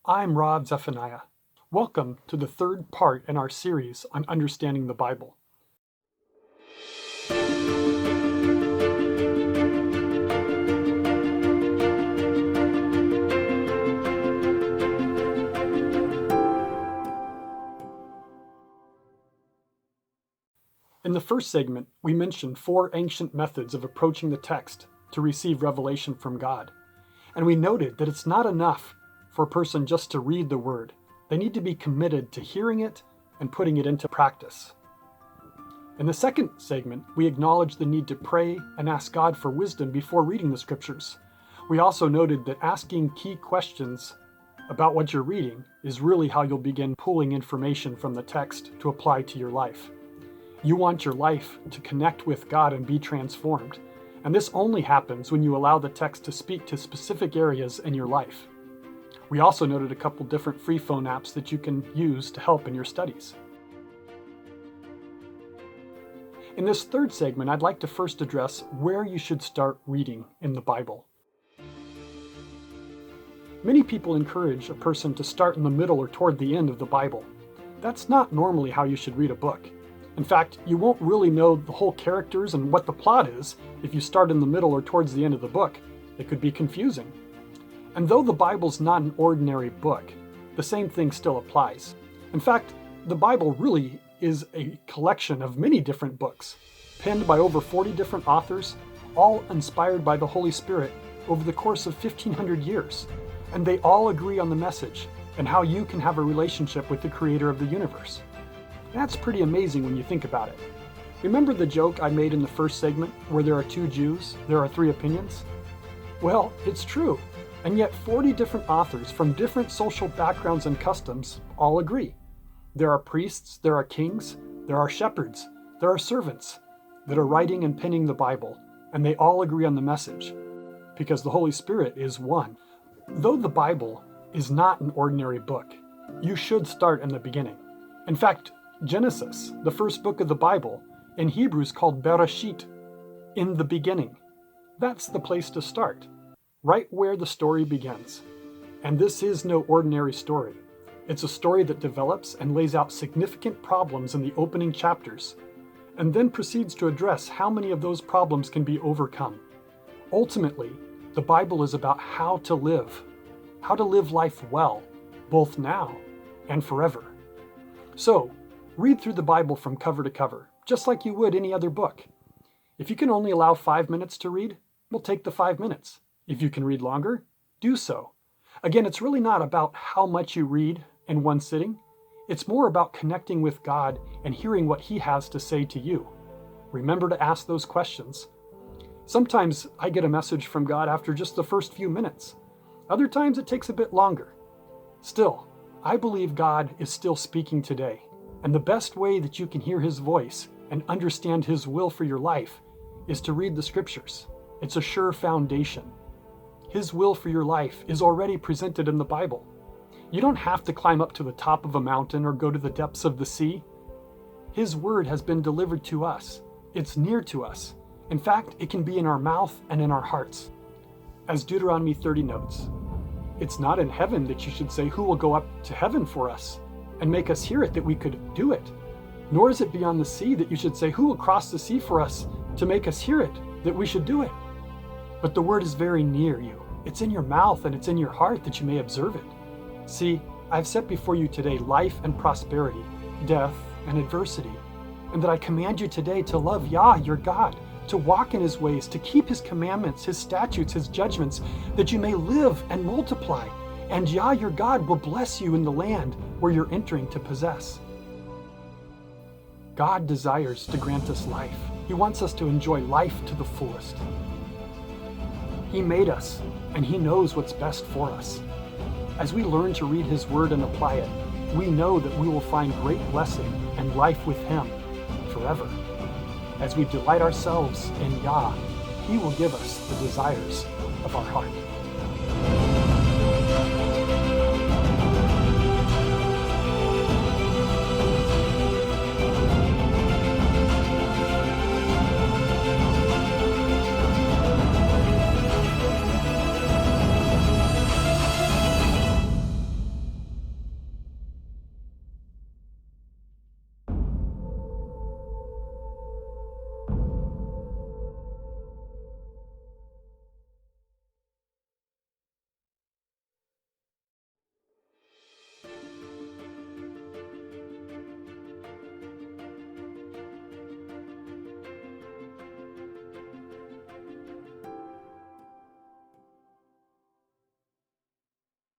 I'm Rav Zephaniyah. Welcome to the third part in our series on understanding the Bible. In the first segment, we mentioned 4 ancient methods of approaching the text to receive revelation from God. And we noted that it's not enough for a person just to read the word. They need to be committed to hearing it and putting it into practice. In the second segment, we acknowledged the need to pray and ask God for wisdom before reading the scriptures. We also noted that asking key questions about what you're reading is really how you'll begin pulling information from the text to apply to your life. You want your life to connect with God and be transformed. And this only happens when you allow the text to speak to specific areas in your life. We also noted a couple different free phone apps that you can use to help in your studies. In this third segment, I'd like to first address where you should start reading in the Bible. Many people encourage a person to start in the middle or toward the end of the Bible. That's not normally how you should read a book. In fact, you won't really know the whole characters and what the plot is if you start in the middle or towards the end of the book. It could be confusing. And though the Bible's not an ordinary book, the same thing still applies. In fact, the Bible really is a collection of many different books, penned by over 40 different authors, all inspired by the Holy Spirit over the course of 1,500 years. And they all agree on the message and how you can have a relationship with the Creator of the universe. That's pretty amazing when you think about it. Remember the joke I made in the first segment where there are 2 Jews, there are 3 opinions? Well, it's true. And yet 40 different authors from different social backgrounds and customs all agree. There are priests, there are kings, there are shepherds, there are servants that are writing and penning the Bible, and they all agree on the message because the Holy Spirit is one. Though the Bible is not an ordinary book, you should start in the beginning. In fact, Genesis, the first book of the Bible, in Hebrew is called Bereshit, in the beginning. That's the place to start, right where the story begins. And this is no ordinary story. It's a story that develops and lays out significant problems in the opening chapters, and then proceeds to address how many of those problems can be overcome. Ultimately, the Bible is about how to live life well, both now and forever. So, read through the Bible from cover to cover, just like you would any other book. If you can only allow 5 minutes to read, we'll take the 5 minutes. If you can read longer, do so. Again, it's really not about how much you read in one sitting. It's more about connecting with God and hearing what He has to say to you. Remember to ask those questions. Sometimes I get a message from God after just the first few minutes. Other times it takes a bit longer. Still, I believe God is still speaking today. And the best way that you can hear His voice and understand His will for your life is to read the scriptures. It's a sure foundation. His will for your life is already presented in the Bible. You don't have to climb up to the top of a mountain or go to the depths of the sea. His word has been delivered to us. It's near to us. In fact, it can be in our mouth and in our hearts. As Deuteronomy 30 notes, it's not in heaven that you should say, "Who will go up to heaven for us and make us hear it that we could do it?" Nor is it beyond the sea that you should say, "Who will cross the sea for us to make us hear it that we should do it?" But the word is very near you. It's in your mouth and it's in your heart that you may observe it. See, I've set before you today life and prosperity, death and adversity, and that I command you today to love Yah, your God, to walk in His ways, to keep His commandments, His statutes, His judgments, that you may live and multiply. And Yah, your God, will bless you in the land where you're entering to possess. God desires to grant us life. He wants us to enjoy life to the fullest. He made us, and He knows what's best for us. As we learn to read His word and apply it, we know that we will find great blessing and life with Him forever. As we delight ourselves in Yah, He will give us the desires of our heart.